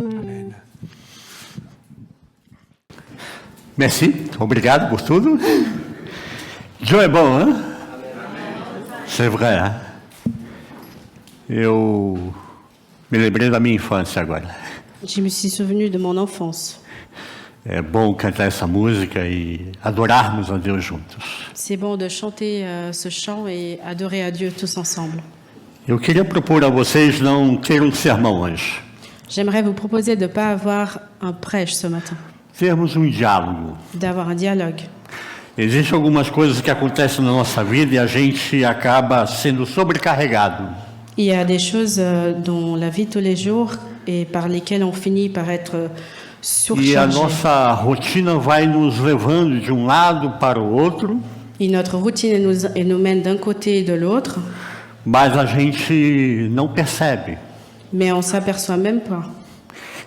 Amém. Merci, obrigado por tudo. Joe é bom, hein? C'est vrai, hein? Eu me lembrei da minha infância agora. Je me suis souvenu de mon enfance. É bom cantar essa música e adorarmos a Deus juntos. C'est bon de chanter ce chant et adorer à Dieu tous ensemble. Eu queria propor a vocês não ter um sermão hoje. J'aimerais vous proposer de ne pas avoir un prêche ce matin, Termos um diálogo. d'avoir un dialogue. Existem algumas coisas que acontecem na nossa vida e a gente acaba sendo sobrecarregado. Il y a des choses dans la vie de tous les jours et par lesquelles on finit par être E a surchargé. nossa rotina vai nos levando de um lado para o outro, Et notre routine elle nous mène d'un côté et de l'autre, mas a gente não percebe. mais on ne s'aperçoit même pas.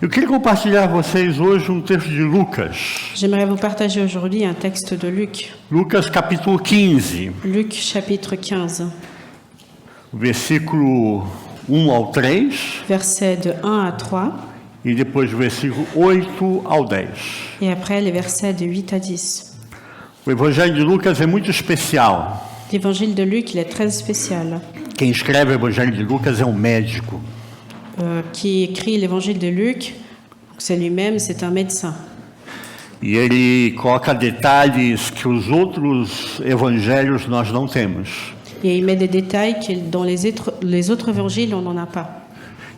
Eu queria compartilhar com vocês hoje um texto de Lucas. J'aimerais vous partager aujourd'hui un texte de Luc. Lucas capítulo 15, Luc chapitre 15, versículo 1 ao 3 versets de 1 à 3, e depois versículo 8 ao 10. et après les versets de 8 à 10. O Evangelho de Lucas é muito especial. L'évangile de Luc, il est très spécial. Quem escreve o Evangelho de Lucas é um médico. Qui écrit l'évangile de Luc, c'est lui-même, c'est un médecin. E ele coloca detalhes que os outros evangelhos nós não temos. Et il met des détails dans les autres évangiles, on n'en a pas.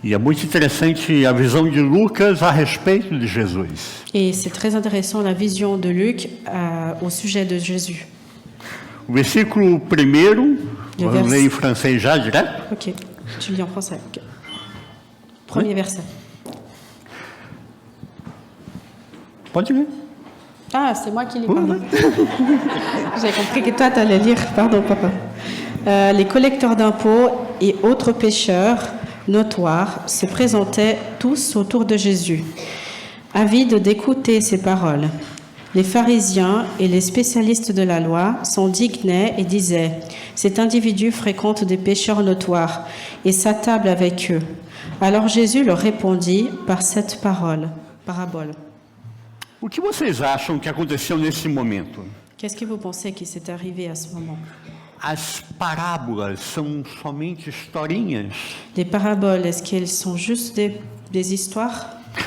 E é muito interessante a visão de Lucas a respeito de Jesus. Et c'est très intéressant la vision de Luc au sujet de Jésus. O versículo primeiro, Le vamos vers- ler em francês já direto. Ok, tu lis en français. Ok. Premier verset. Pode ler. Ah, c'est moi qui lis, pardon. J'ai compris que toi, tu allais lire. Pardon, papa. Les collecteurs d'impôts et autres pécheurs notoires se présentaient tous autour de Jésus, avides d'écouter ses paroles. Les pharisiens et les spécialistes de la loi s'indignaient et disaient « Cet individu fréquente des pécheurs notoires et s'attable avec eux. » Alors Jésus leur répondit par cette parabole. O que vocês acham que aconteceu nesse momento? Qu'est-ce que vous pensez qui s'est arrivé à ce moment? As parábolas são somente historinhas? Les paraboles, est-ce qu'elles sont juste des histoires?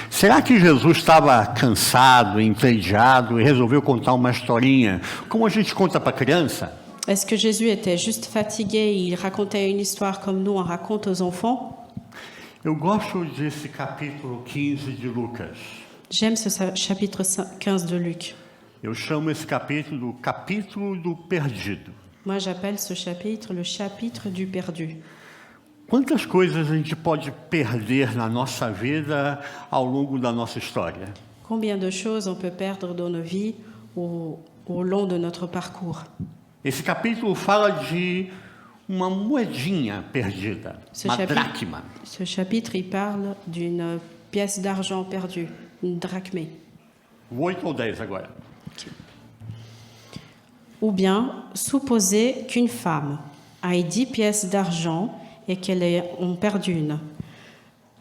Será que Jesus estava cansado, entediado e resolveu contar uma historinha, como a gente conta para criança? Est-ce que Jésus était juste fatigué et il racontait une histoire comme nous on raconte aux enfants? Eu gosto desse capítulo 15 de Lucas. J'aime ce chapitre 15 de Luc. Eu chamo esse capítulo capítulo do perdido. Moi, j'appelle ce chapitre le chapitre du perdu. Quantas coisas a gente pode perder na nossa vida ao longo da nossa história? Combien de choses on peut perdre dans nos vies au long de notre parcours? Esse capítulo fala de uma moedinha perdida, uma dracma. Ce chapitre, il parle d'une pièce d'argent perdue, une drachmée. 8 ou 10 agora. Ou bien, supposer qu'une femme ait 10 pièces d'argent et qu'elle en perde une.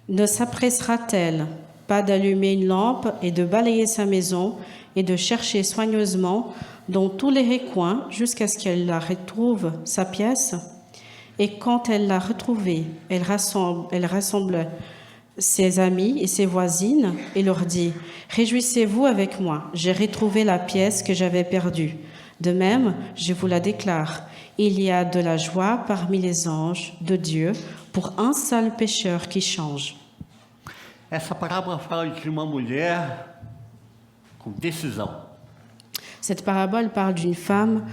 Ne s'appressera-t-elle pas d'allumer une lampe et de balayer sa maison et de chercher soigneusement dans tous les recoins jusqu'à ce qu'elle la retrouve, sa pièce? Et quand elle l'a retrouvée, elle rassemble ses amis et ses voisines et leur dit « Réjouissez-vous avec moi, j'ai retrouvé la pièce que j'avais perdue. De même, je vous la déclare, il y a de la joie parmi les anges de Dieu pour un seul pécheur qui change. » Essa parábola fala de uma mulher com decisão. Cette parabole parle d'une femme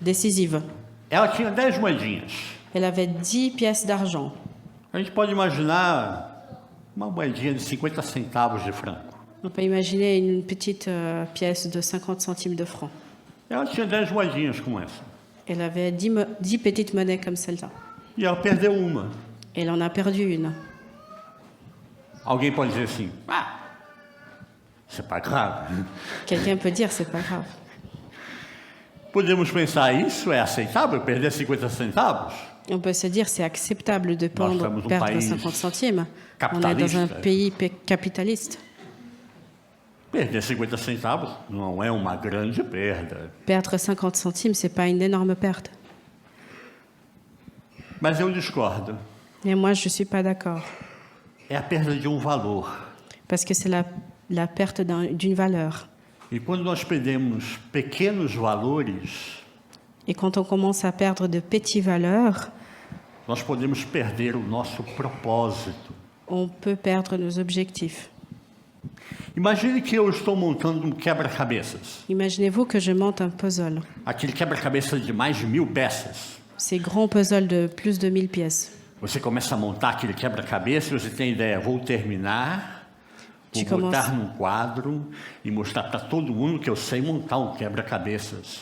décisive. Ela tinha 10 moedinhas. Elle avait 10 pièces d'argent. A gente pode imaginar uma moedinha de 50 centavos de franco. On peut imaginer une petite pièce de 50 centimes de francs. Ela tinha 10 moedinhas como essa. Elle avait 10 petites monnaies comme celle-là. E ela perdeu uma. Elle en a perdu une. Alguém pode dizer assim, c'est pas grave. Quelqu'un peut dire, c'est pas grave. Podemos pensar, isso é aceitável, perder 50 centavos? On peut se dire c'est acceptable de sommes um perdre país 50 centimes. On est capitaliste. dans un pays capitaliste. Perder 50 centavos não é uma grande perda. Perdre 50 centimes, c'est pas une énorme perte. Mas eu discordo. Mais moi, je suis pas d'accord. É a perda de um valor. Parce que c'est la perte d'une valeur. E quando nós perdemos pequenos valores, Et quand on commence à perdre de petites valeurs, nós podemos perder o nosso propósito. on peut perdre nos objectifs. Imagine que eu estou montando um quebra-cabeças. Imaginez-vous que je monte un puzzle. Aquele quebra-cabeças de mais de 1000 peças. Ces grands puzzles de plus de 1000 pièces. Você começa a montar aquele quebra-cabeça e você tem a ideia, vou terminar, vou Tu commences. botar num quadro e mostrar para todo mundo que eu sei montar um quebra-cabeças.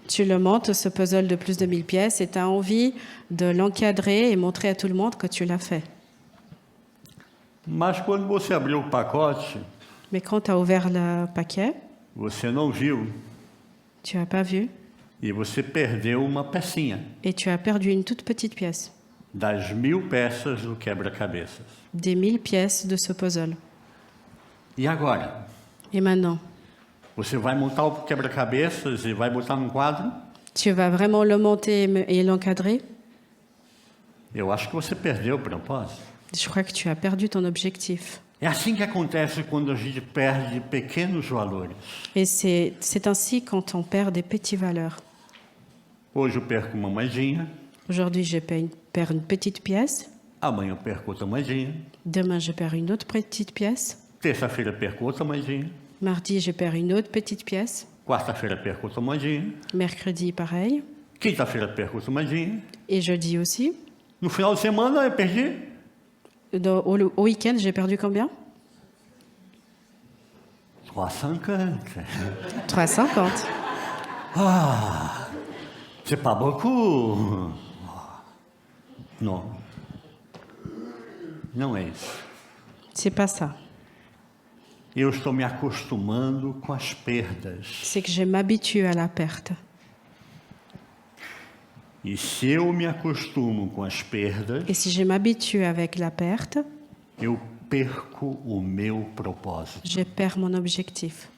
Tu le montes, ce puzzle de plus de 1000 pièces, et tu as envie de l'encadrer et montrer à tout le monde que tu l'as fait. Mas quando você abriu o pacote, Mais quand tu as ouvert le paquet, você não viu tu n'as pas vu e você perdeu uma pecinha et tu as perdu une toute petite pièce. das 1000 peças do quebra-cabeças. Des 1000 pièces de ce puzzle. E agora? Et maintenant, Você vai montar o quebra-cabeças e vai botar num quadro? tu vas vraiment le monter et l'encadrer? Eu acho que você perdeu o propósito. Je crois que tu as perdu ton objectif. É assim que acontece quando a gente perde pequenos valores. Et c'est ainsi quand on perd des petites valeurs. Hoje eu perco uma moedinha, Aujourd'hui, perds une petite pièce. amanhã eu perco outra moedinha, Demain, je perds une autre petite pièce. terça-feira eu perco outra moedinha, Mardi, je perds une autre petite pièce. quarta-feira eu perco outra moedinha, Mercredi, pareil. quinta-feira eu perco outra moedinha. Et jeudi aussi. No final de semana eu perdi Au week-end, j'ai perdu combien? 350. 350. C'est pas beaucoup. Não. Não é isso. C'est pas ça. Eu estou me acostumando com as perdas. C'est que je m'habitue à la perte. E se eu me acostumo com as perdas, Et si je m'habitue avec la perte, eu perco o meu propósito. je perds mon objectif.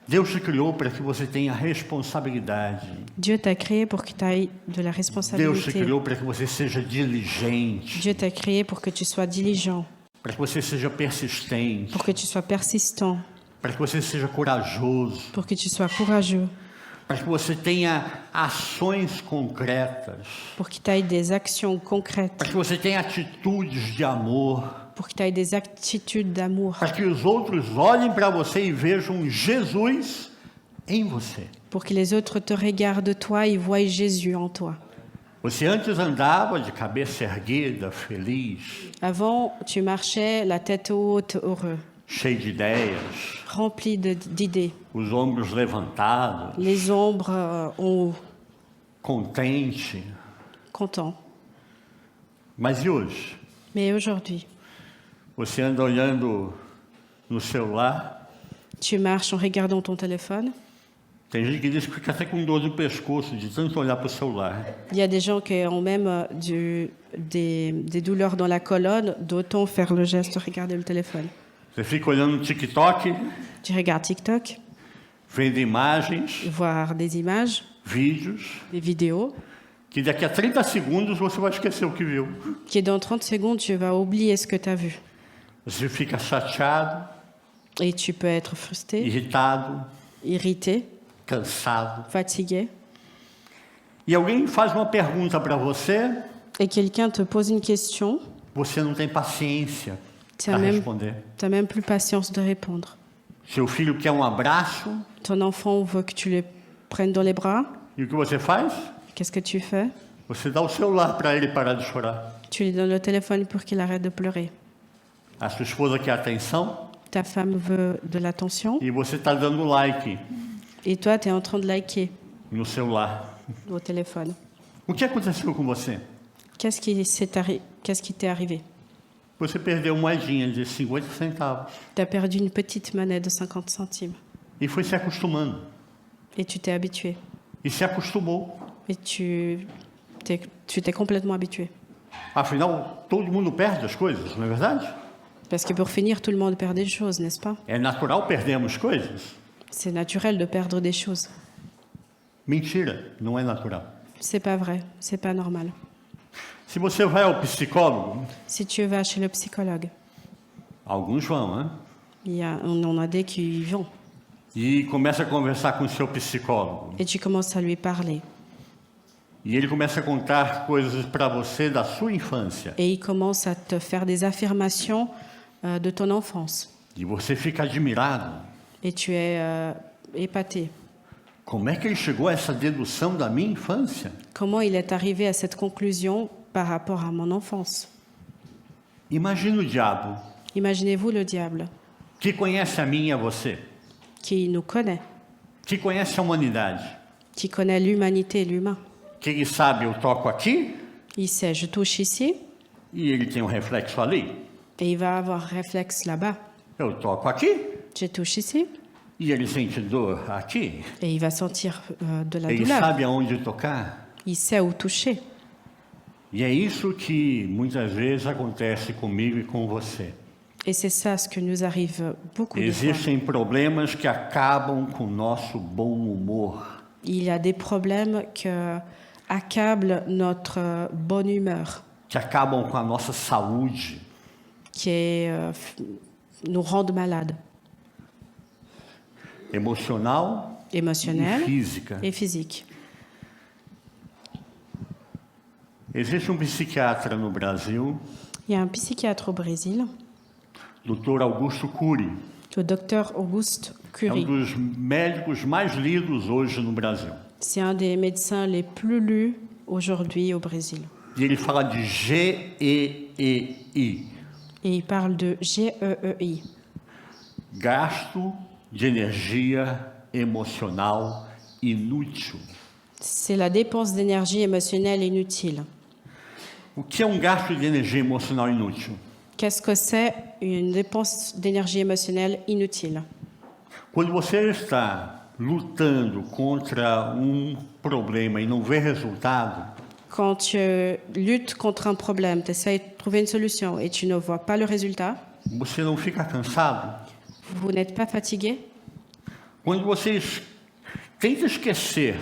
Deus te criou para que você tenha responsabilidade. Dieu t'a créé pour que tu aies de la Deus te responsabilité. criou para que você seja diligente, Dieu t'a créé pour que tu sois diligent, para que você seja persistente, pour que tu sois persistant, para que você seja corajoso, pour que tu sois courageux, para que você tenha ações concretas, pour que tu aies des actions concrètes, para que você tenha atitudes de amor, pour que tu aies des attitudes d'amour, para que os outros olhem para você e vejam Jesus em você. pour que les autres te regardent toi et voient Jésus en toi. Você antes andava de cabeça erguida, feliz, Avant, tu marchais la tête haute, heureux, cheio de ideias, rempli d'idées, os ombros levantados, les ombres en haut, contente. content. Mas e hoje? Mais aujourd'hui, Você anda olhando no celular? tu marches en regardant ton téléphone. Tem gente que diz que fica até com dor no pescoço de tanto olhar para o celular. Il y a des gens qui ont même des douleurs dans la colonne, d'autant faire le geste de regarder le téléphone. Você fica olhando no TikTok, Tu regardes TikTok, vendo imagens, voir des images, vídeos, des vidéos, que daqui a 30 segundos você vai esquecer o que viu. qui dans 30 secondes, tu vas oublier ce que tu as vu. Você fica chateado, Et tu peux être frustré, irritado, irrité, cansado. fatigué. E alguém faz uma pergunta para você, Et quelqu'un te pose une question, você não tem paciência tu para n'as responder. même plus patience de répondre. Seu filho quer um abraço, Ton enfant veut que tu le prennes dans les bras. e o que você faz? Qu'est-ce que tu fais? Você dá o celular para ele parar de chorar. Tu lui donnes le téléphone pour qu'il arrête de pleurer. A sua esposa quer atenção Ta femme veut de l'attention e você está dando like et toi, tu es en train de liker no celular. au téléphone. O que aconteceu com você? Qu'est-ce qui t'est arrivé? Você perdeu moedinha de 50 centavos Tu as perdu une petite monnaie de 50 centimes e foi se acostumando. et tu t'es habitué. E se acostumou. Et tu tu t'es complètement habitué. Afinal, todo mundo perde as coisas, não é verdade? Parce que pour finir, tout le monde perd des choses, n'est-ce pas? É natural perdermos coisas. C'est naturel de perdre des choses. Mentira, não é natural. C'est pas vrai, c'est pas normal. Se você vai ao psicólogo, Si tu vas chez le psychologue, alguns vão, né? on en a des qui y vont. E começa a conversar com o seu psicólogo. Et tu commences à lui parler. E ele começa a contar coisas para você da sua infância. Et il commence à te faire des affirmations de ton enfance. E você fica admirado. Et tu es épaté. Como é que ele chegou a essa dedução da minha infância? Comment il est arrivé à cette conclusion par rapport à mon enfance? Imagina o diabo, Imaginez-vous le diable que conhece a mim e a você, qui nous connaît, que conhece a humanidade, qui connaît l'humanité et l'humain. que ele sabe eu toco aqui Il sait, je touche ici e ele tem um reflexo ali. et il va avoir réflexe là-bas. Eu toco aqui Je touche ici e ele sente dor aqui. et il va sentir de la Ele douleur. sabe aonde tocar. Il sait où toucher. E é isso que muitas vezes acontece comigo e com você. Et c'est ça ce que nous arrive beaucoup de fois. Existem problemas que acabam com o nosso bom humor. Il y a des problèmes qui accablent notre bonne humeur, Que acabam com a nossa saúde. qui nous rendent malades, Emocional e émotionnels física. et physiques. Existe um psiquiatra no Brasil, Il y a un psychiatre au Brésil, Dr. Augusto Cury. le docteur Auguste É um Curie. dos médicos mais lidos hoje no Brasil. C'est un des médecins les plus lus aujourd'hui au Brésil. E ele fala de GEEI, Et il parle de GEEI, gasto de energia emocional inútil. c'est la dépense d'énergie émotionnelle inutile. O que é um gasto de energia emocional inútil? Qu'est-ce que c'est une dépense d'énergie émotionnelle inutile? Quando você está lutando contra um problema e não vê resultado, Quand tu luttes contre un problème, tu essaies de trouver une solution et tu ne vois pas le résultat, você não fica cansado? vous n'êtes pas fatigué. Quando você tenta esquecer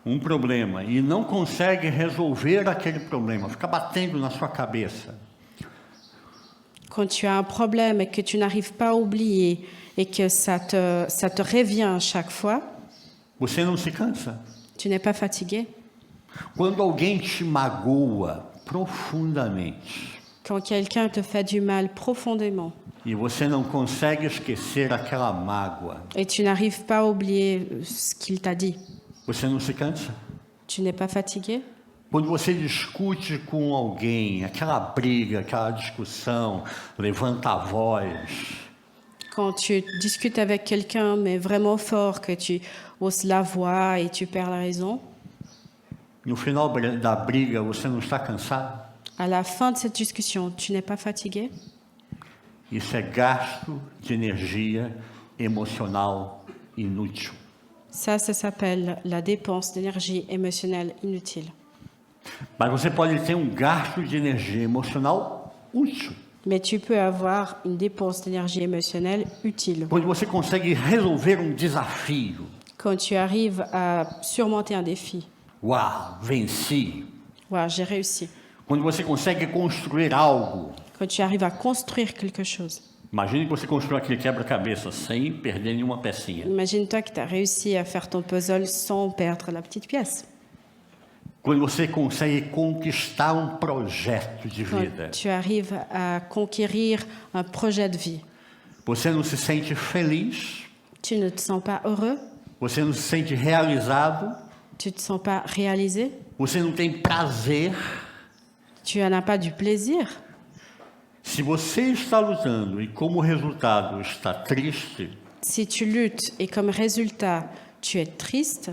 um problema e não consegue resolver aquele problema, fica batendo na sua cabeça, Quand tu as un problème et que tu n'arrives pas à oublier et que ça te revient chaque fois, você não se cansa? tu n'es pas fatigué. Quando alguém te magoa profundamente Quand quelqu'un te fait du mal profondément e você não consegue esquecer aquela mágoa, et tu n'arrives pas à oublier ce qu'il t'a dit, você não se cansa? tu n'es pas fatigué. Quando você discute com alguém, aquela briga, aquela discussão, levanta a voz, Quand tu discutes avec quelqu'un, mais vraiment fort, que tu hausses la voix et tu perds la raison, no final da briga você não está cansado? à la fin de cette discussion, tu n'es pas fatigué. Isso é gasto de energia emocional inútil. Ça s'appelle la dépense d'énergie émotionnelle inutile. Mas você pode ter um gasto de energia emocional útil. Mais tu peux avoir une dépense d'énergie émotionnelle utile. Quando você consegue resolver um desafio. Quand tu arrives à surmonter un défi. Uau, venci. Voilà, j'ai réussi. Quando você consegue construir algo. Quand tu arrives à construire quelque chose. Imagine que você construiu aquele quebra-cabeça sem perder nenhuma pecinha. Imagine-toi que tu as réussi à faire ton puzzle sans perdre la petite pièce. Quando você consegue conquistar um projeto de vida. Quand tu arrives à conquérir un projet de vie. Você não se sente feliz? Tu ne te sens pas heureux? Você não se sente realizado? Tu ne te sens pas réalisé? Você não tem prazer? Tu n'en as pas du plaisir? Se você está lutando e como resultado está triste, Si tu luttes et comme résultat, tu es triste,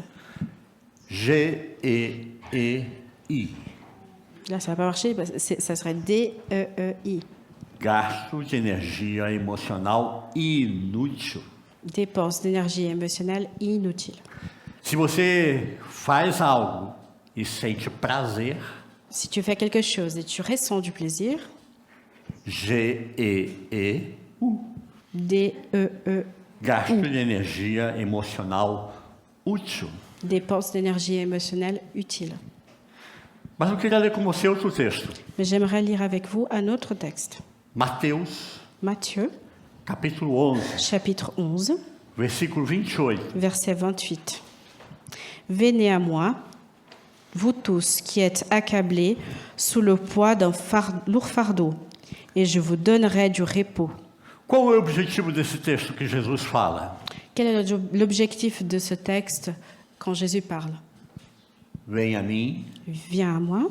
GEEI, là ça va pas marcher, ça serait DEEI, gasto de energia emocional inútil. dépense d'énergie émotionnelle inutile. Se você faz algo e sente prazer, Si tu fais quelque chose et tu ressens du plaisir, GEE, DEE, gasto de energia emocional útil. dépenses d'énergie émotionnelle utiles. Mas eu queria ler com você outro texto. Mais j'aimerais lire avec vous un autre texte. Mateus, Matthieu, capítulo 11, chapitre 11, versículo 28. verset 28. Venez à moi, vous tous qui êtes accablés sous le poids d'un lourd fardeau, et je vous donnerai du repos. Qual é o objetivo desse texto que Jesus fala? Quel est l'objectif de ce texte quand Jésus parle? Vem a mim Viens à moi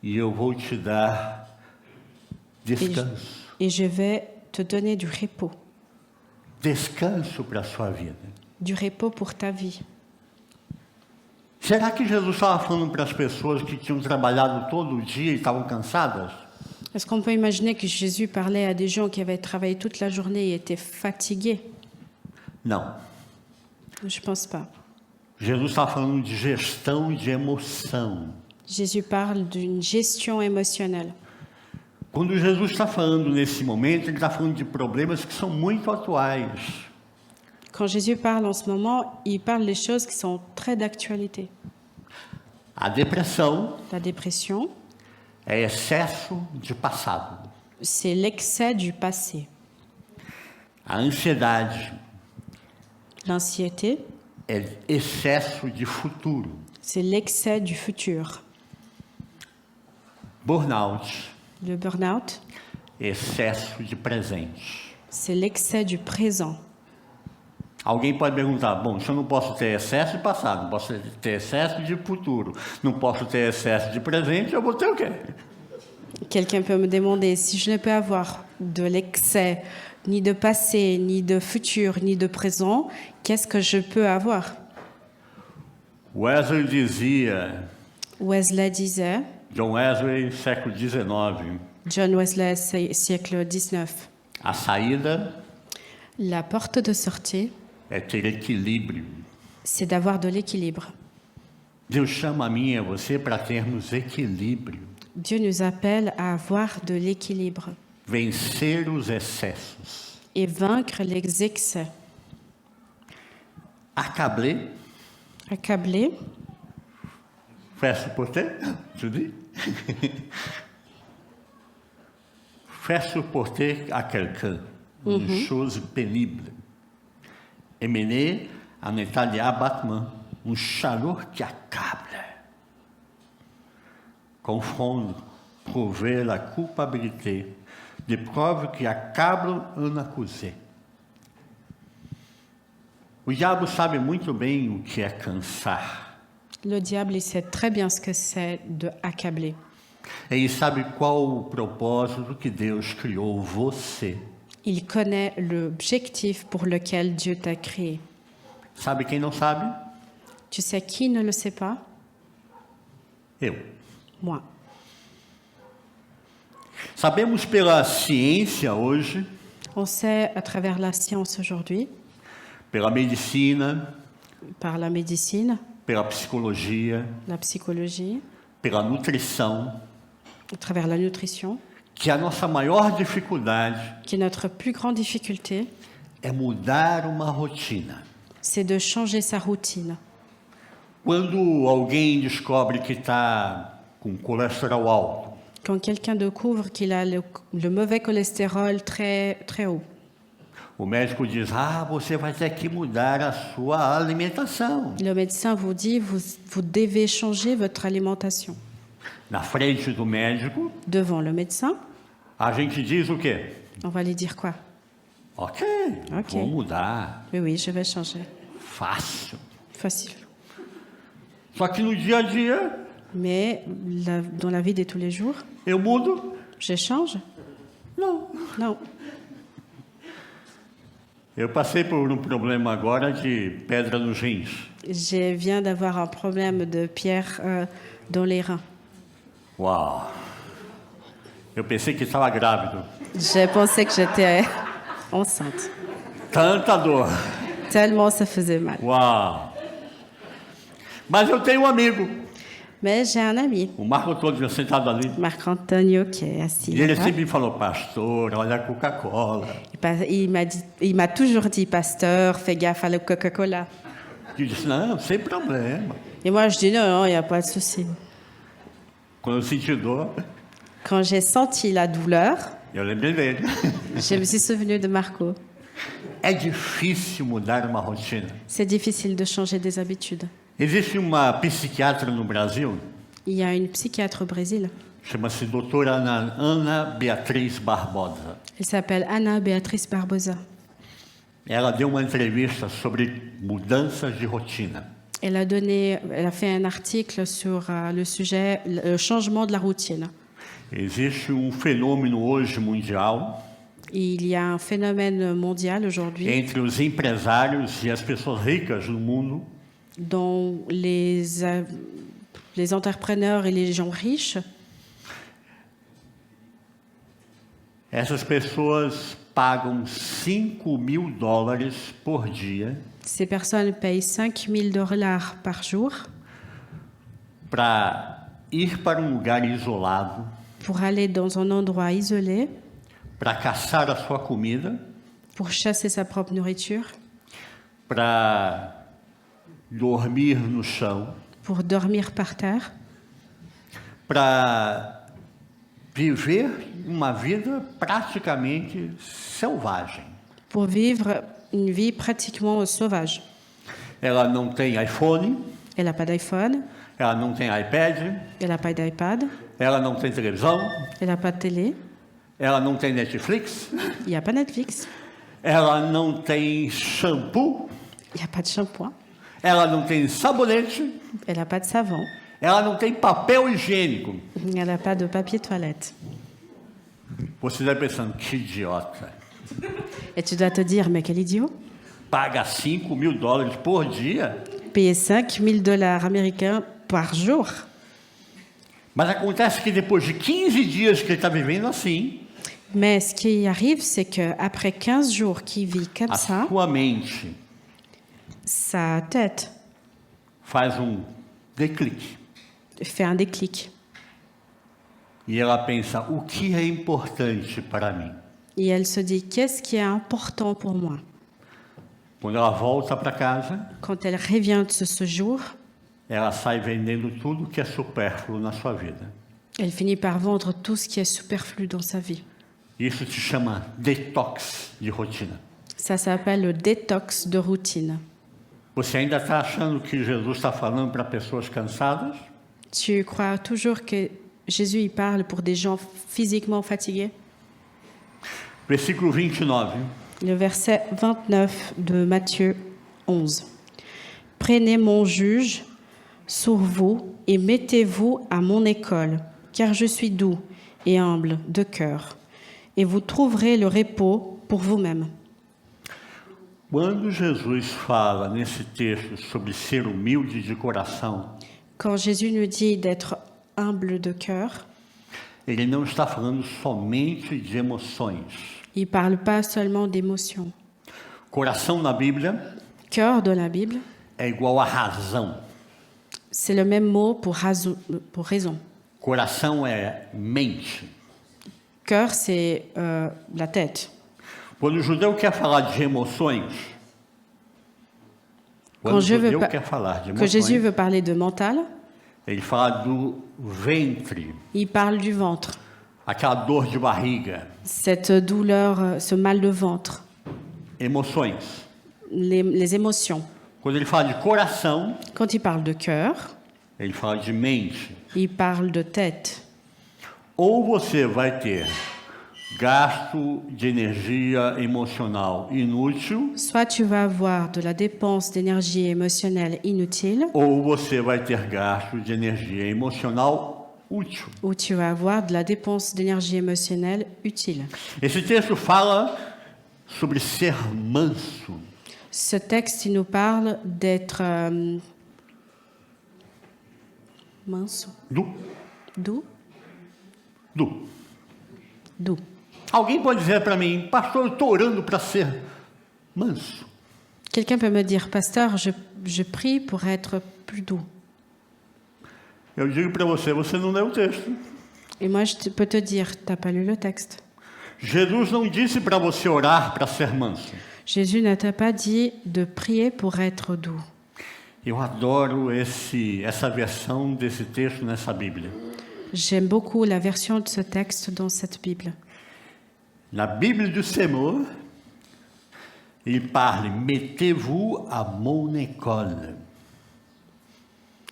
e eu vou te dar descanso. et je vais te donner du repos. Descanso para a sua vida. Du repos pour ta vie. Será que Jesus estava falando para as pessoas que tinham trabalhado todo o dia e estavam cansadas? Est-ce qu'on peut imaginer que Jésus parlait à des gens qui avaient travaillé toute la journée et étaient fatigués? Não. Je ne pense pas. Jesus estava falando de gestão de emoção. Jésus parle d'une gestion émotionnelle. Quando Jesus está falando nesse momento, ele está falando de problemas que são muito atuais. Quand Jésus parle en ce moment, il parle des choses qui sont très d'actualité. A depressão La dépression, é excesso de passado. c'est l'excès du passé. A ansiedade L'anxiété, é excesso de futuro. c'est l'excès du futur. Burnout, Le burn-out, excesso de presente. c'est l'excès du présent. Alguém pode perguntar, bom, se eu não posso ter excesso de passado, não posso ter excesso de futuro, não posso ter excesso de presente, eu vou ter o quê? Quelqu'un peut me demander si je ne peux avoir de l'excès, ni de passé, ni de futur, ni de présent, qu'est-ce que je peux avoir? Wesley dizia, Wesley disait, John Wesley, século XIX, John Wesley, siècle XIX, a saída la porte de sortie, é ter equilíbrio. c'est d'avoir de l'équilibre. Deus chama a mim e a você para termos equilíbrio, Dieu nous appelle à avoir de l'équilibre vencer os excessos. et vaincre les excès. Accablé, Accablé, faire supporter, tu dis? Faire supporter à quelqu'un une chose pénible et mener à un état d'abattement, une chaleur qui accable. Confondre, prouver la culpabilité, des preuves qui accablent un accusé. O diabo sabe muito bem o que é cansar. le diable, il sait très bien ce que c'est de accabler. Ele sabe qual o propósito que Deus criou você. Il connaît l'objectif pour lequel Dieu t'a créé. Sabe quem não sabe? Tu sais qui ne le sait pas? Eu. Moi. Sabemos pela ciência hoje, On sait à travers la science aujourd'hui, pela medicina, par la médecine, pela psicologia, la psychologie, pela nutrição, à travers la nutrition, que a nossa maior dificuldade que notre plus grande difficulté, é mudar uma rotina. c'est de changer sa routine. Quando alguém descobre que está com colesterol alto, Quand quelqu'un découvre qu'il a le mauvais cholestérol très, très haut, o médico diz: você vai ter que mudar a sua alimentação. le médecin vous dit vous devez changer votre alimentation. Na frente do médico, Devant le médecin, a gente diz o quê? on va lui dire quoi? Ok, Ok. vou mudar. Oui, oui, je vais changer. Fácil. Facile. Só que no dia a dia, Mais dans la vie de tous les jours, eu mudo? je change? Não. Non. Eu passei por um problema agora de pedra nos rins. Je viens d'avoir un problème de pierre dans les reins. Uau! Eu pensei que estava grávido. J'ai pensé que j'étais enceinte. Tanta dor. Tellement ça faisait mal. Uau! Mas eu tenho um amigo Mais j'ai un ami, O Marco Antônio sentado ali. Marc Antonio, qui est assis E ele là. sempre me falou, pastor, olha a Coca-Cola. Il m'a toujours dit, pasteur, fais gaffe à la Coca-Cola. Eu disse, não, sem problema. Et moi, je dis, non, il n'y a pas de souci. Quando eu senti dor, Quand j'ai senti la douleur, eu lembrei dele. je me suis souvenu de Marco. É difícil mudar uma rotina. C'est difficile de changer des habitudes. Existe uma psiquiatra no Brasil, Il y a une psychiatre au Brésil. chama-se doutora Ana Beatriz Barbosa. Elle s'appelle Ana Beatriz Barbosa. Ela deu uma entrevista sobre mudanças de rotina. Elle a fait un article sur le sujet, le changement de la routine. Existe fenômeno hoje mundial Il y a un phénomène mondial aujourd'hui entre os empresários e as pessoas ricas do mundo dont les entrepreneurs et les gens riches, essas pessoas pagam $5.000 por dia ces personnes payent $5 000 par jour para ir para lugar isolado, pour aller dans un endroit isolé, para caçar a sua comida, pour chasser sa propre nourriture, para dormir no chão, pour dormir par terre, para viver uma vida praticamente selvagem. pour vivre une vie pratiquement sauvage. Ela não tem iPhone, Elle n'a pas d'iPhone, ela não tem iPad, elle n'a pas d'iPad, ela não tem televisão, elle n'a pas de télé, ela não tem Netflix, il n'y a pas Netflix, ela não tem shampoo, il n'y a pas de shampoing, ela não tem sabonete, elle n'a pas de savon, ela não tem papel higiênico. elle n'a pas de papier toilette. Você está pensando, que idiota. Et tu dois te dire, mais quel idiot! Paga $5.000 por dia? Payer $5 000 américains par jour. Mas acontece que depois de 15 dias que ele está vivendo assim, Mais ce qui arrive, c'est qu'après 15 jours qu'il vit comme a ça, sua mente sa tête faz déclic. fait un déclic. E ela pensa, o que é importante para mim? Et elle se dit, qu'est-ce qui est important pour moi? Quando ela volta para casa, Quand elle revient de ce séjour, ela sai vendendo tudo que é supérfluo na sua vida. elle finit par vendre tout ce qui est superflu dans sa vie. Isso se chama detox de rotina. Ça s'appelle le détox de routine. Você ainda está achando que Jesus está falando para pessoas cansadas? Tu crois toujours que Jésus il parle pour des gens physiquement fatigués? Versículo 29. Le verset 29 de Matthieu 11. Prenez mon juge sur vous et mettez-vous à mon école, car je suis doux et humble de cœur, et vous trouverez le repos pour vous-même. Quando Jesus fala nesse texto sobre ser humilde de coração, Quand Jésus nous dit d'être humble de cœur, ele não está falando somente de emoções. il ne parle pas seulement d'émotions. Coração na Bíblia Cœur de la Bible, é igual a razão. c'est le même mot pour raison. Coração é mente. Cœur, c'est la tête. Quando o judeu quer falar de emoções, quando Quand, o judeu Quand quer falar de Jésus emoções, veut parler de mental, ele fala do ventre, il parle du ventre. aquela dor de barriga, Cette douleur, ce mal de ventre, emoções. les émotions. Quando ele fala de coração, Quand il parle de cœur, ele fala de mente. il parle de tête. Ou você vai ter gasto de energia emocional inútil, Soit tu vas avoir de la dépense d'énergie émotionnelle inutile, ou você vai ter gasto de energia emocional útil. ou tu vas avoir de la dépense d'énergie émotionnelle utile. Esse texto fala sobre ser manso. Ce texte, il nous parle d'être mince, Doux. doux, doux. Alguém pode dizer para mim, pastor, eu estou orando para ser manso. Quelqu'un peut me dire, pasteur, je prie pour être plus doux. Eu digo para você, você não leu o texto. Et moi, peux te dire, tu n'as pas lu le texte. Jesus não disse para você orar para ser manso. Jésus ne t'a pas dit de prier pour être doux. Eu adoro essa versão desse texto nessa Bíblia. J'aime beaucoup la version de ce texte dans cette Bible. Na Bíblia do Senhor, il parle, mettez-vous à mon école.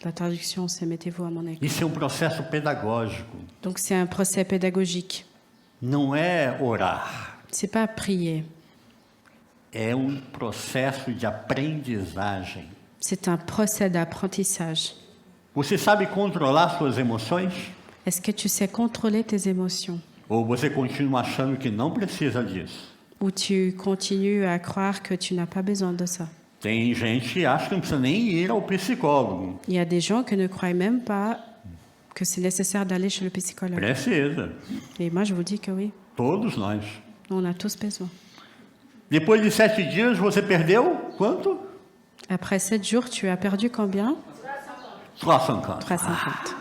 La traduction, c'est « mettez-vous à mon école ». Isso é processo pedagógico. Donc, c'est un procès pédagogique. Não é orar. C'est pas prier. É processo de aprendizagem. C'est un procès d'apprentissage. Você sabe controlar suas emoções? Est-ce que tu sais contrôler tes émotions? Ou você continua achando que não precisa disso? Ou tu continues à croire que tu n'as pas besoin de ça? Tem gente que acha que não precisa nem ir ao psicólogo. Il y a des gens qui ne croient même pas que c'est nécessaire d'aller chez le psychologue. Precisa. Et moi, je vous dis que oui, Todos nós. on a tous besoin. Depois de 7 dias, você perdeu quanto? Après 7 jours, tu as perdu combien? 3,50. 3,50.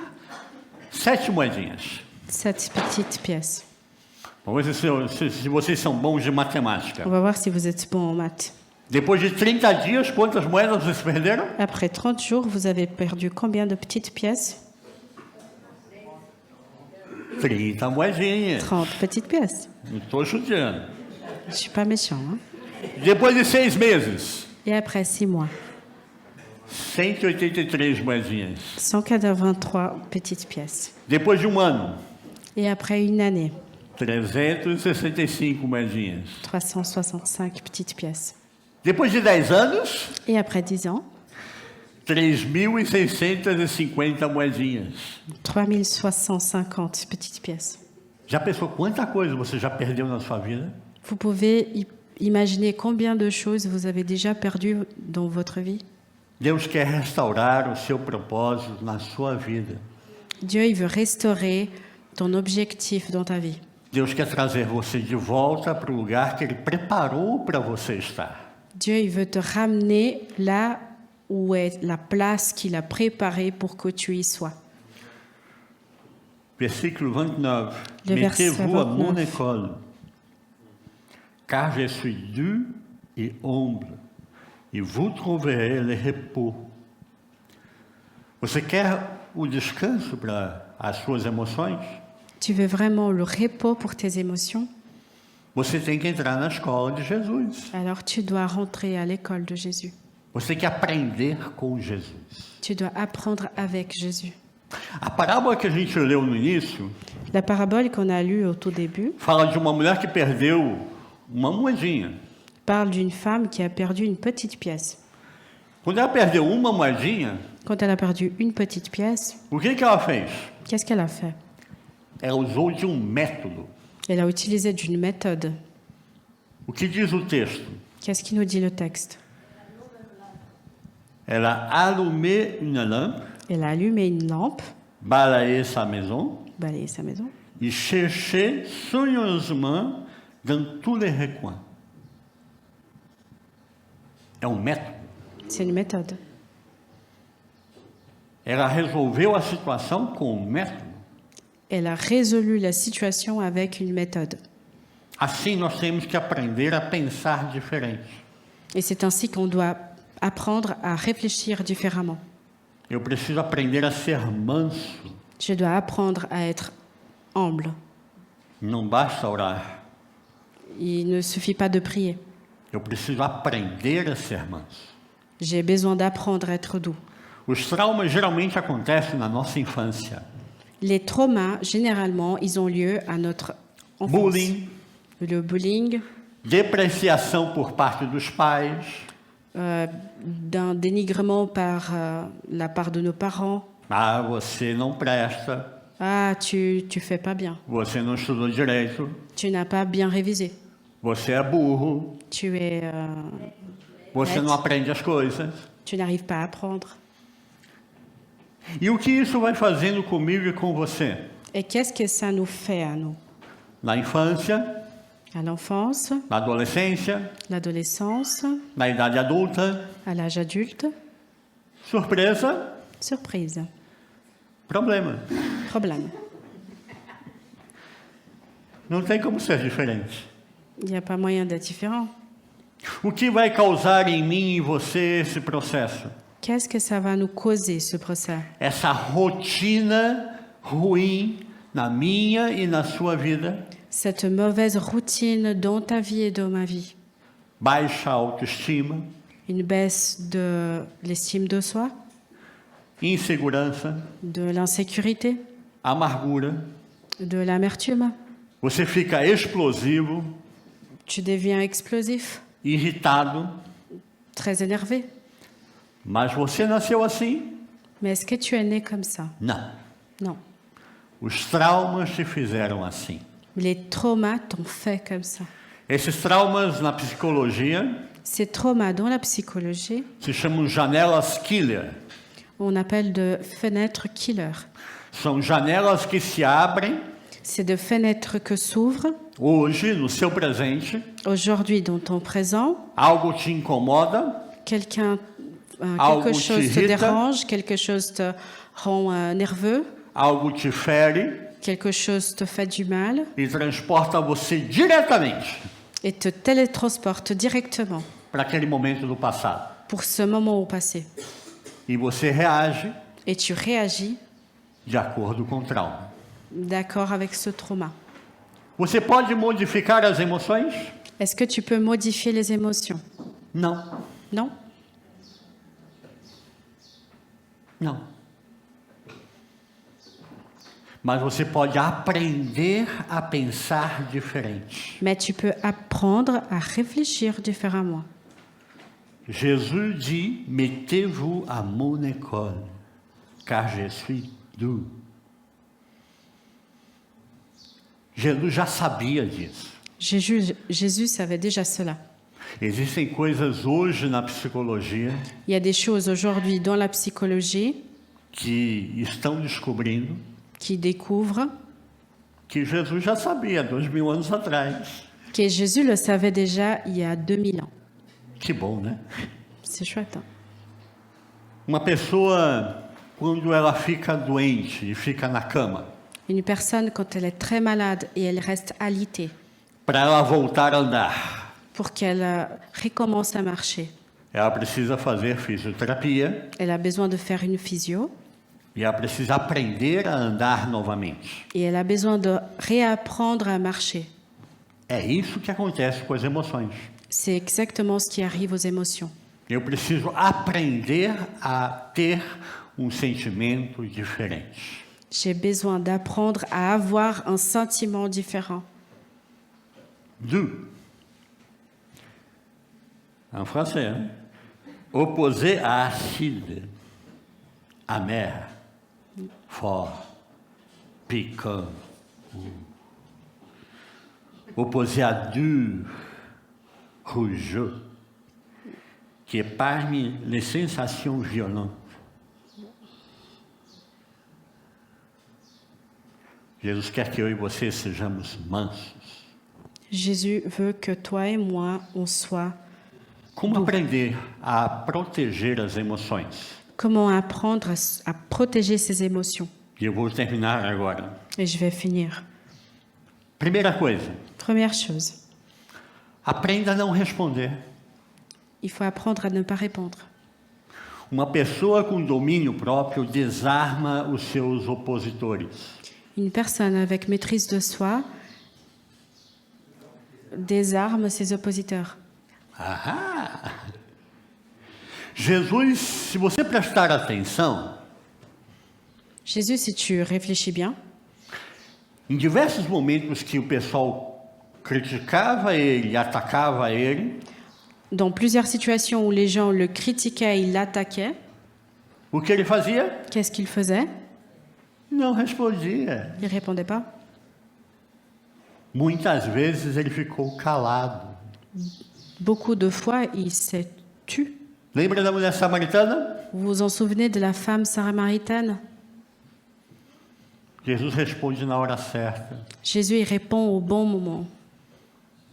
7 moedinhas. 7 petites pièces. Vamos ver se vocês são bons de matemática. On va voir si vous êtes bon en maths. Depois de 30 dias, quantas moedas vocês perderam? Après 30 jours, vous avez perdu combien de petites pièces? 30 moedinhas. 30 petites pièces. Não estou judiando. Je suis pas méchant. Hein? Depois de 6 meses, Et après 6 mois, 183 moedinhas. 183 petites pièces. Depois de ano, Et après une année, 365 moedinhas. 365 petites pièces. Depois de 10 anos, Et après 10 ans, 3.650 moedinhas. 3650 petites pièces. Já pensou quanta coisa você já perdeu na sua vida? Vous pouvez imaginer combien de choses vous avez déjà perdues dans votre vie? Deus quer restaurar o seu propósito na sua vida. Dieu, il veut restaurer ton objectif dans ta vie. Deus quer trazer você de volta para o lugar que Ele preparou para você estar. Dieu, il veut te ramener là où est la place qu'il a préparée pour que tu y sois. Versículo 29. Le verset Mettez-vous à mon 29. école, car je suis doux et humble, et vous trouverez le repos. Você quer o descanso para as suas emoções? Tu veux vraiment le repos pour tes émotions? Você tem que entrar na escola de Jesus. Alors tu dois rentrer à l'école de Jésus. Você tem que aprender com Jesus. Tu dois apprendre avec Jésus. A parábola que a gente leu no início La parabole qu'on a lue au tout début fala de uma mulher que perdeu uma moedinha. parle d'une femme qui a perdu une petite pièce. Quando ela perdeu uma moedinha, Quand elle a perdu une petite pièce, o que ela fez? qu'est-ce qu'elle a fait? Ela usou de método. Elle a utilisé d'une méthode. O que diz o texto? Qu'est-ce qui nous dit le texte? Elle a allumé une lampe, Elle a allumé une lampe, balayé sa maison balayé sa maison, e cherché soigneusement dans tous les recoins. É método. c'est une méthode. Ela resolveu a situação com método. Elle a résolu la situation avec une méthode. Assim nós temos que aprender a pensar diferente. Et c'est ainsi qu'on doit apprendre à réfléchir différemment. Eu preciso aprender a ser manso. Je dois apprendre à être humble. Não basta orar. Il ne suffit pas de prier. Eu preciso aprender a ser manso. J'ai besoin d'apprendre à être doux. Os traumas geralmente acontecem na nossa infância. Les traumas, généralement, ils ont lieu à notre enfance. Bullying, Le bullying, depreciação por parte dos pais, d'un dénigrement par la part de nos parents. ah, você não presta, Ah, tu fais pas bien. você não estudou direito, Tu n'as pas bien révisé. você é burro, Tu es, você não aprende as coisas. tu n'arrives pas à apprendre. E o que isso vai fazendo comigo e com você? Et qu'est-ce que ça nous fait à nous? Na infância, À l'enfance, na adolescência, l'adolescence, na idade adulta, à l'âge adulte, surpresa, surprise. Problema. Problème. Não tem como ser diferente. Il n'y a pas moyen d'être différent. O que vai causar em mim e em você esse processo? Qu'est-ce que ça va nous causer, ce procès? Essa rotina ruim na minha e na sua vida, Cette mauvaise routine dans ta vie et dans ma vie. baixa autoestima, Une baisse de l'estime de soi, insegurança, de l'insécurité, amargura. de l'amertume. Você fica explosivo, Tu deviens explosif, irritado, très énervé. mas você nasceu assim? Mais est-ce que tu es né comme ça? Não. Non. Os traumas te fizeram assim. Les traumas t'ont fait comme ça. Esses traumas na psicologia Ces traumas dans la psychologie, se chamam janelas killer. on appelle de fenêtres killer. São janelas que se abrem C'est de fenêtres que s'ouvrent hoje no seu presente, aujourd'hui dans ton présent. algo te incomoda, Quelqu'un, Algo quelque te chose te irrita. dérange, quelque chose te rend nerveux, algo te fere quelque chose te fait du mal e transporta você diretamente et te télétransporte directement para aquele momento do passado. pour ce moment au passé. E você reage Et tu réagis de acordo com o trauma. d'accord avec ce trauma. Você pode modificar as emoções? Est-ce que tu peux modifier les émotions? Não. Non? Não. Mas você pode aprender a pensar diferente. Mais tu peux apprendre à réfléchir différemment. Jesus dit, mettez-vous à mon école, car je suis doux. Jesus já sabia disso. Jésus savait déjà cela. Existem coisas hoje na psicologia Il y a des choses aujourd'hui dans la psychologie que estão descobrindo qui découvrent que Jesus já sabia 2000 anos atrás. que Jésus le savait déjà il y a 2000 ans. Que bom, né? C'est chouette. Hein? Uma pessoa, quando ela fica doente e fica na cama, Une personne, quand elle est très malade et elle reste alitée, para ela voltar a andar, pour qu'elle recommence à marcher, ela precisa fazer fisioterapia elle a besoin de faire une physio e ela precisa aprender a andar novamente. et elle a besoin de réapprendre à marcher. É isso que acontece com as emoções. C'est exactement ce qui arrive aux émotions. Eu preciso aprender a ter sentimento diferente. J'ai besoin d'apprendre à avoir un sentiment différent. Doux. En français, hein? Opposé à acide, amer, fort, piquant. Opposé à dur, rougeau, qui épargne les sensations violentes. Jesus quer que eu e você sejamos mansos. Jésus veut que toi et moi, on soit... Como aprender a proteger as emoções? Comment apprendre à protéger ses émotions? E eu vou terminar agora. Et je vais finir. Primeira coisa, Première chose, aprenda a não responder. il faut apprendre à ne pas répondre. Uma pessoa com domínio próprio desarma os seus opositores. Une personne avec maîtrise de soi désarme ses oppositeurs. Ah! Jesus, se você prestar atenção, Jésus, si tu réfléchis bien, em diversos momentos que o pessoal criticava ele, atacava ele, dans plusieurs situations où les gens le critiquaient, ils l'attaquaient, o que ele fazia? qu'est-ce qu'il faisait? Não respondia. Il ne répondait pas. Muitas vezes ele ficou calado. Beaucoup de fois, il s'est tu. Lembra da mulher samaritana? Vous vous en souvenez de la femme samaritaine? Jesus responde na hora certa. Jésus il répond au bon moment.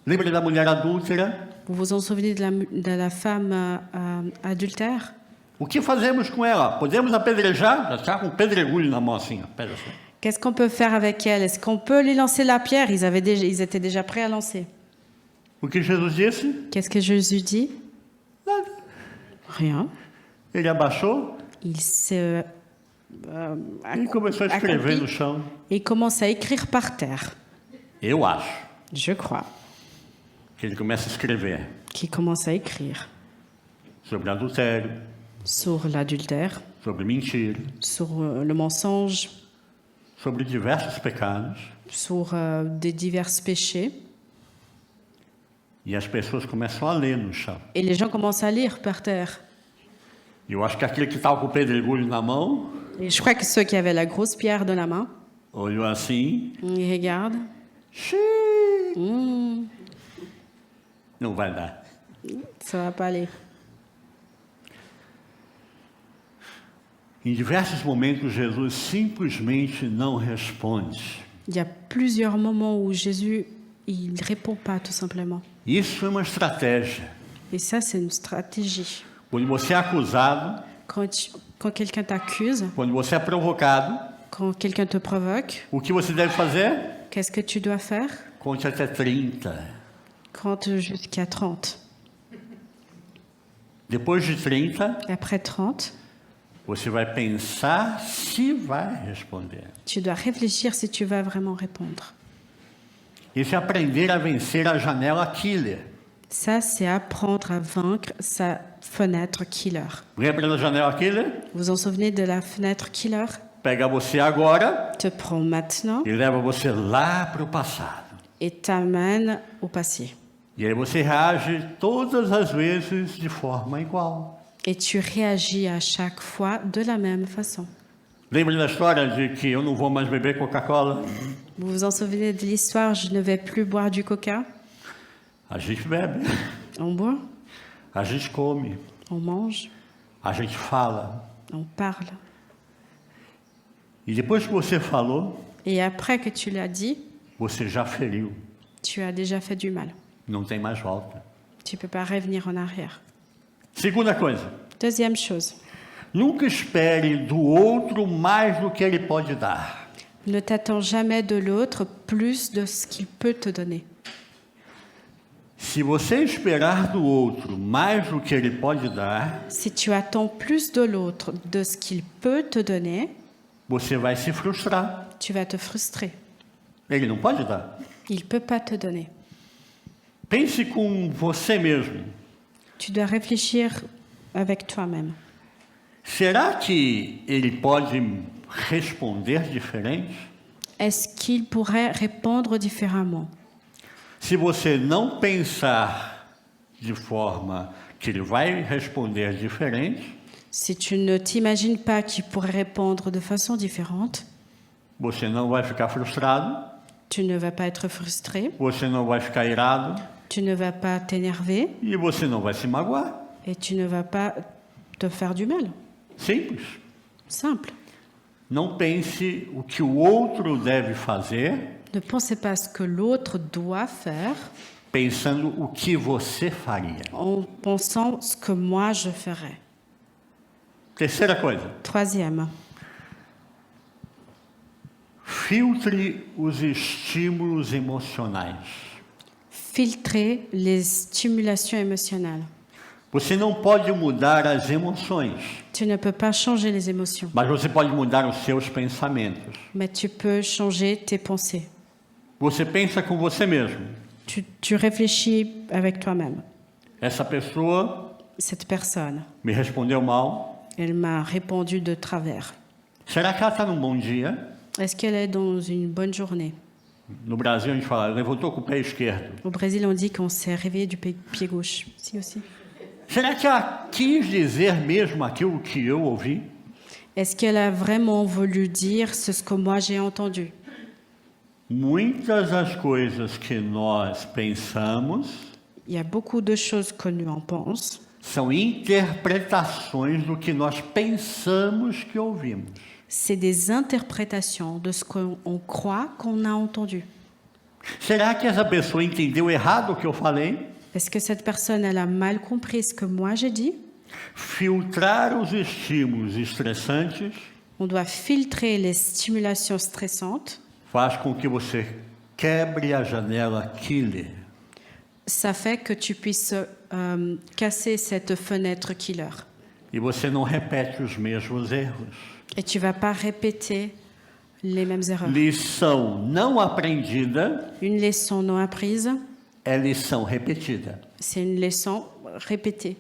Lembra da mulher adúltera? Vous vous en souvenez de la femme adultère? O que fazemos com ela? Podemos apedrejar? Já está com um pedregulho na mão assim, ó, pega assim. Qu'est-ce qu'on peut faire avec elle? Est-ce qu'on peut lui lancer la pierre? Ils étaient déjà prêts à lancer. O que Jesus disse? Qu'est-ce que Jésus dit? Nada. Rien. Ele abaixou Il se e começou a escrever accomplit no chão. et il commence à écrire par terre. Eu acho Je crois que ele começa a escrever qu'il commence à écrire sobre adultério, sur l'adultère, sobre mentira, sur le mensonge, sobre diversos pecados. sur des divers péchés. E as pessoas começam a ler no chão. Et les gens commencent à lire par terre. E eu acho que aquele que estava com o pedregulho na mão Et je crois que ceux qui avaient la grosse pierre de la main, olhou assim. ils regardent. Xiii, Hmm, não vai dar. ça va pas aller. Em diversos momentos, Jesus simplesmente não responde. Il y a plusieurs moments où Jésus, il ne répond pas tout simplement. Isso é uma estratégia. Et ça, c'est une stratégie. Quando você é acusado, Quand quelqu'un t'accuse, quando você é provocado, quand quelqu'un te provoque, o que você deve fazer? qu'est-ce que tu dois faire? Conte até 30. Compte jusqu'à 30. Depois de 30, Et après 30, você vai pensar se vai responder. tu dois réfléchir si tu vas vraiment répondre. Isso é aprender a vencer a janela killer. Ça, c'est apprendre à vaincre sa fenêtre killer. Lembra da janela killer? Vous vous en souvenez de la fenêtre killer? Pega você agora Te prend maintenant e leva você lá para o passado. et t'amène au passé. E aí você reage todas as vezes de forma igual. Et tu réagis à chaque fois de la même façon. Lembra da história de que eu não vou mais beber Coca-Cola? Vous vous en souvenez de l'histoire, je ne vais plus boire du coca? A gente bebe, On boit, a gente come, on mange, a gente fala. on parle. E depois que você falou, Et après que tu l'as dit, você já feriu. tu as déjà fait du mal. Não tem mais volta. Tu ne peux pas revenir en arrière. Segunda coisa, Deuxième chose, nunca espere do outro mais do que ele pode dar. ne t'attends jamais de l'autre plus de ce qu'il peut te donner. Se você esperar do outro mais do que ele pode dar, Si tu attends plus de l'autre de ce qu'il peut te donner, você vai se frustrar. tu vas te frustrer. Ele não pode dar. Il ne peut pas te donner. Pense com você mesmo. Tu dois réfléchir avec toi-même. Será que ele pode responder diferente? Est-ce qu'il pourrait répondre différemment? Se você não pensar de forma que ele vai responder diferente, Si tu ne t'imagines pas qu'il pourrait répondre de façon différente, você não vai ficar frustrado, tu ne vas pas être frustré, você não vai ficar irado tu ne vas pas t'énerver e você não vai se magoar. et tu ne vas pas te faire du mal. Simples. Simple. Não pense o que o outro deve fazer, Ne pensez pas à ce que l'autre doit faire pensando o que você faria. en pensant ce que moi je ferais. Terceira coisa, Troisième, filtre os estímulos emocionais. filtrer les stimulations émotionnelles. Você não pode mudar as emoções, Tu ne peux pas changer les émotions, mas você pode mudar os seus pensamentos. mais tu peux changer tes pensées. Você pensa com você mesmo. Tu réfléchis avec toi-même. Essa pessoa Cette personne, me respondeu mal. elle m'a répondu de travers. Será que ela está num bom dia? Est-ce qu'elle est dans une bonne journée? No Brasil, a gente fala, levantou com o pé esquerdo. Au Brésil, on dit qu'on s'est réveillé du pied gauche. Si aussi. Será que ela quis dizer mesmo aquilo que eu ouvi? Est-ce qu'elle a vraiment voulu dire ce que moi j'ai entendu? Muitas das coisas que nós pensamos Il y a beaucoup de choses que nous en pensons. são interpretações do que nós pensamos que ouvimos. C'est des interprétations de ce qu'on croit qu'on a entendu. Será que essa pessoa entendeu errado o que eu falei? Est-ce que cette personne, elle a mal compris ce que moi j'ai dit? Filtrar os estímulos estressantes On doit filtrer les stimulations stressantes. faz com que você quebre a janela killer. Ça fait que tu puisses casser cette fenêtre killer. E você não repete os mesmos erros. Et tu ne vas pas répéter les mêmes erreurs. Lição não aprendida Une leçon non apprise, é lição repetida. c'est une leçon répétée.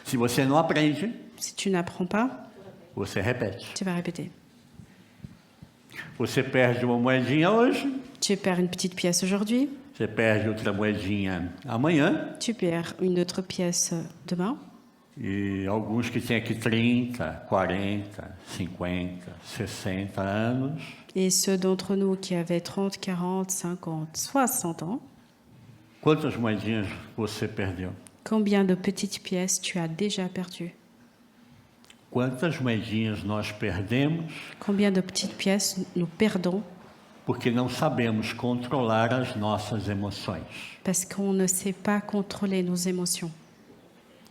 Se você não aprende, Si tu n'apprends pas, você repete. tu vas répéter. Você perde uma moedinha hoje, Tu perds une petite pièce aujourd'hui, você perde outra moedinha amanhã, tu perds une autre pièce demain. e alguns que têm aqui 30, 40, 50, 60 anos, Et ceux d'entre nous qui avaient 30, 40, 50, 60 ans, quantas moedinhas você perdeu? combien de petites pièces tu as déjà perdues? Quantas moedinhas nós perdemos Combien de petites pièces nous perdons porque não sabemos controlar as nossas emoções? parce qu'on ne sait pas contrôler nos émotions.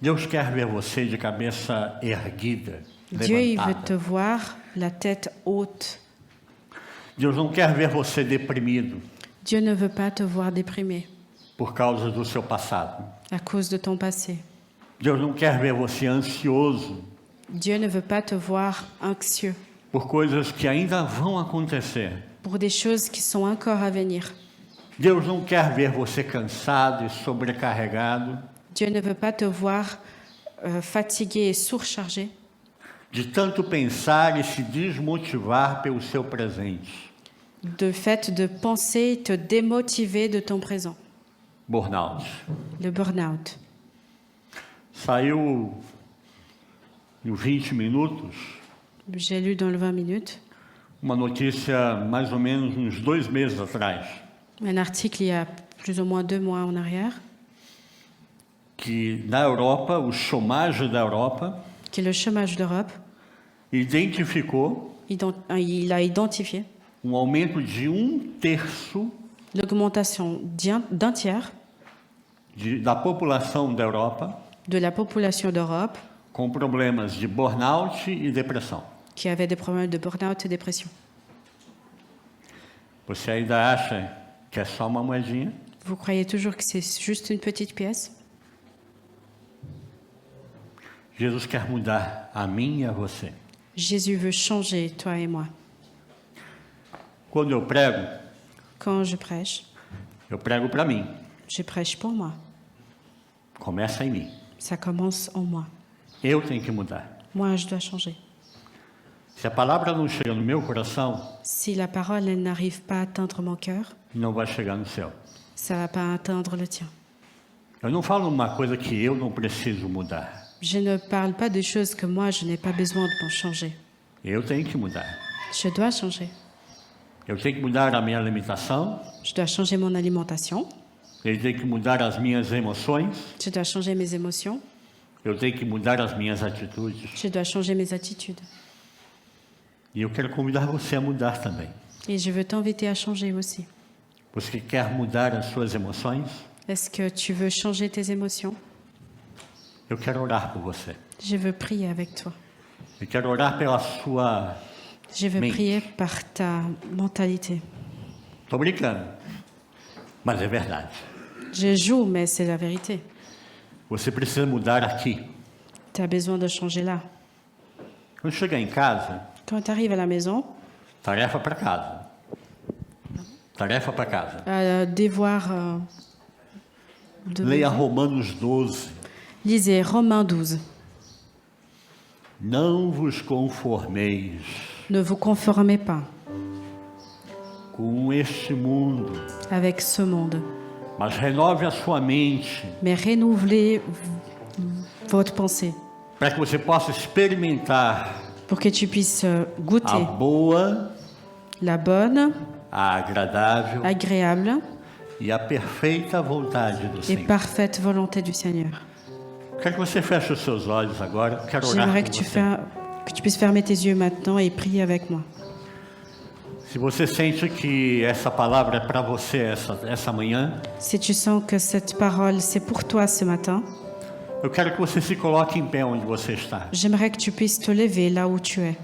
Deus quer ver você de cabeça erguida, Dieu, il veut levantada. te voir la tête haute. Deus não quer ver você deprimido Dieu ne veut pas te voir déprimé por causa do seu passado. à cause de ton passé. Deus não quer ver você ansioso Dieu ne veut pas te voir anxieux por coisas que ainda vão acontecer. pour des choses qui sont encore à venir. Deus não quer ver você cansado e sobrecarregado Dieu ne veut pas te voir fatigué et surchargé de tanto pensar e se desmotivar pelo seu presente. de fait de penser et te démotiver de ton présent. Burnout. Le burn-out. Saiu em 20 minutos J'ai lu dans le 20 minutes uma notícia mais ou menos uns 2 meses atrás, un article il y a plus ou moins 2 mois en arrière que na Europa, o chômage da Europa qui est le chômage d'Europe. identificou Il a identifié aumento de 1/3 l'augmentation d'un tiers da população da Europa de la population d'Europe com problemas de burnout e depressão. qui avait des problèmes de burn-out et dépression. Você ainda acha que é só uma moedinha? Vous croyez toujours que c'est juste une petite pièce? Jesus quer mudar a mim e a você. Jésus veut changer toi et moi. Quando eu prego Quand je prêche para mim. je prêche pour moi. Começa em mim. Ça commence en moi. Eu tenho que mudar. Moi, je dois changer. Se a palavra não chega no meu coração, Si la parole elle n'arrive pas à atteindre mon cœur, não vai chegar no seu. ça ne va pas atteindre le tien. Eu não falo uma coisa que eu não preciso mudar. Je ne parle pas de choses que moi, je n'ai pas besoin de changer. Eu tenho que mudar. Je dois changer. Eu tenho que mudar a minha alimentação. Je dois changer mon alimentation. Eu tenho que mudar as minhas emoções. Je dois changer mes émotions. Eu tenho que mudar as minhas atitudes. Je dois changer mes attitudes. E eu quero convidar você a mudar também. Et je veux t'inviter à changer aussi. Você quer mudar as suas emoções? Est-ce que tu veux changer tes émotions? Eu quero orar por você. Je veux prier avec toi. Eu quero orar pela sua... Je veux Mente. prier par ta mentalité. Estou brincando, mas é verdade. Je joue, mais c'est la vérité. Você precisa mudar aqui. Tu as besoin de changer là. Quando chegar em casa, Quand tu arrives à la maison, tarefa para casa. Tarefa para casa. devoir de Leia Romanos 12. lisez Romains 12. Não vos conformeis Ne vous conformez pas com este mundo, avec ce monde, mas renove a sua mente mais renouvelez votre pensée para que você possa experimentar pour que tu puisses a goûter boa, la bonne, a agradável agréable e a perfeita vontade do et Senhor. parfaite volonté du Seigneur. Quero que você feche os seus olhos agora. Eu quero orar J'aimerais por que você. que tu puisses fermer tes yeux maintenant et prier avec moi. Se você sente que essa palavra é para você essa manhã, Si tu sens que cette parole, c'est pour toi ce matin, Eu quero que você se coloque em pé onde você está. J'aimerais que tu puisses te lever là où tu es.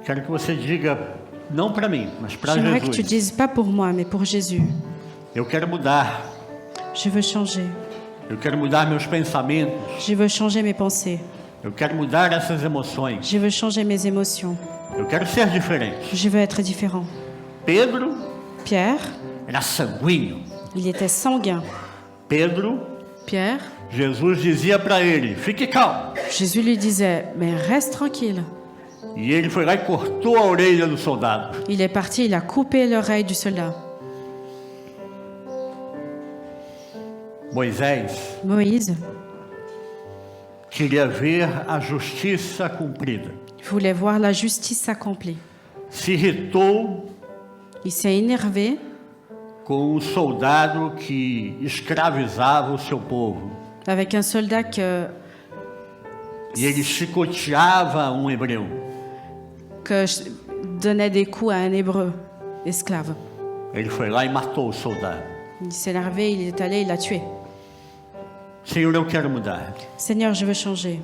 Quero que você diga, não para mim, mas para J'aimerais que tu Jesus. dises pas pour moi, mais pour Jésus. Eu quero mudar. Je veux changer. Eu quero mudar meus pensamentos. Je veux changer mes pensées. Eu quero mudar essas emoções. Je veux changer mes émotions. Eu quero ser diferente. Je veux être différent. Pedro Pierre, era sanguíneo. il était sanguin. Pedro, Pierre, Jesus dizia para ele, fique calmo. Jésus lui disait, mais reste tranquille. E ele foi lá e cortou a orelha do soldado. Il est parti, il a coupé l'oreille du soldat. Moisés Moïse queria ver a justiça cumprida. voulait voir la justice s'accomplir. Se irritou Il s'est énervé com um soldado que escravizava o seu povo. avec un soldat que E ele chicoteava um hebreu. donnait des coups à un hébreu esclave. Ele foi lá e matou o soldado. Il s'est énervé, il est allé, il l'a tué. Senhor, eu quero mudar. Seigneur, je veux changer.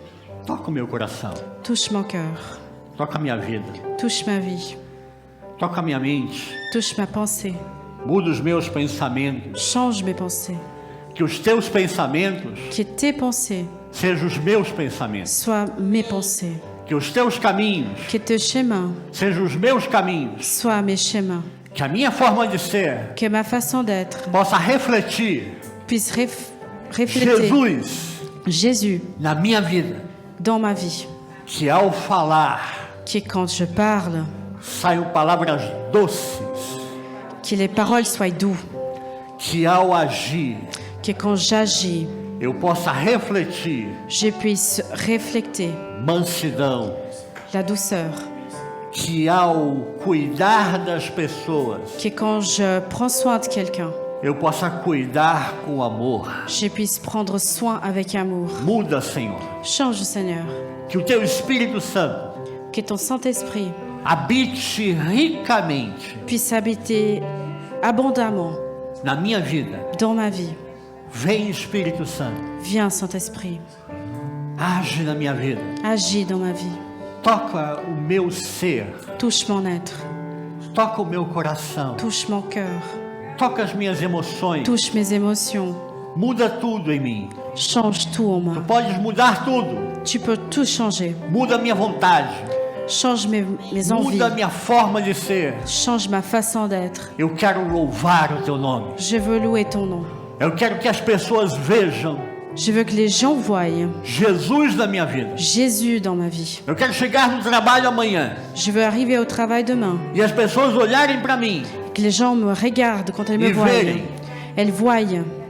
Toca o meu coração. Touche mon cœur. Toca a minha vida. Touche ma vie. Toca a minha mente. Touche ma pensée. Muda os meus pensamentos. Change mes pensées. Que os teus pensamentos Que tes pensées sejam os meus pensamentos. soient mes pensées. Que os teus caminhos Que tes chemins sejam os meus caminhos. soient mes chemins. Que a minha forma de ser Que ma façon d'être possa refletir puisse refléter Jésus na minha vida. dans ma vie. Que ao falar Que quand je parle, saiam palavras doces. que les paroles soient douces. Que ao agir Que quand j'agis, eu possa refletir je puisse refléter mansidão. la douceur. Que ao cuidar das pessoas Que quand je prends soin de quelqu'un, eu possa cuidar com amor. je puisse prendre soin avec amour. Muda, Senhor. Change, Seigneur. Que o teu Espírito Santo Que ton Saint-Esprit habite ricamente puisse habiter abondamment na minha vida. dans ma vie. Vem, Espírito Santo. Viens, Saint-Esprit. Age na minha vida. Agis dans ma vie. Toca o meu ser. Touche mon être. Toca o meu coração. Touche mon cœur. Toca as minhas emoções. Touche mes émotions. Muda tudo em mim. Change tout en moi. Tu podes mudar tudo. Tu peux tout changer. Muda a minha vontade. Change mes envies. Muda a minha forma de ser. Change ma façon d'être. Eu quero louvar o teu nome. Je veux louer ton nom. Eu quero que as pessoas vejam Je veux que les gens voient Jesus na minha vida. Jésus dans ma vie. Eu quero chegar no trabalho amanhã Je veux arriver au travail demain. e as pessoas olharem para mim. Que les gens me regardent quand elles me Et voient. verem. Elles voient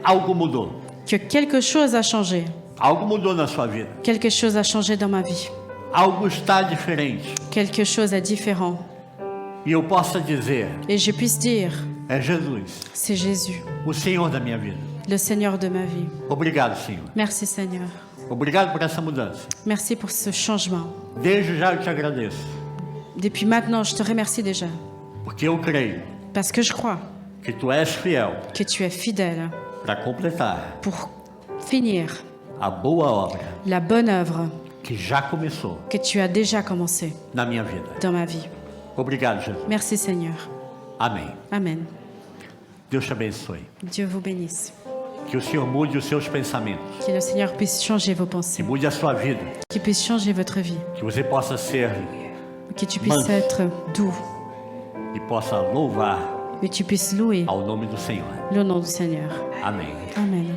Algo mudou. que quelque chose a changé. Algo mudou na sua vida. Quelque chose a changé dans ma vie. Algo está diferente. Quelque chose est différent. E eu possa dizer, Et je puisse dire, é Jesus, c'est Jésus, o Senhor da minha vida. le Seigneur de ma vie. Obrigado, Senhor. Merci Seigneur. Obrigado por essa mudança. Merci pour ce changement. Desde já eu te agradeço, Depuis maintenant, je te remercie déjà. porque eu creio Parce que je crois que tu és fiel que tu es fidèle para completar pour finir a boa obra la bonne œuvre que já começou que tu as déjà commencée na minha vida. dans ma vie. Obrigado, Jesus. Merci Seigneur. Amém. Amen. Deus te abençoe. Dieu vous bénisse. Que o Senhor mude os seus pensamentos, Que le Seigneur puisse changer vos que pensées. mude a sua vida, Qu'il puisse changer votre vie. que você possa ser Que tu puisses Manso. être doux. e possa louvar Que tu puisses louer ao nome do Senhor. le nom du Seigneur. Amém. Amen.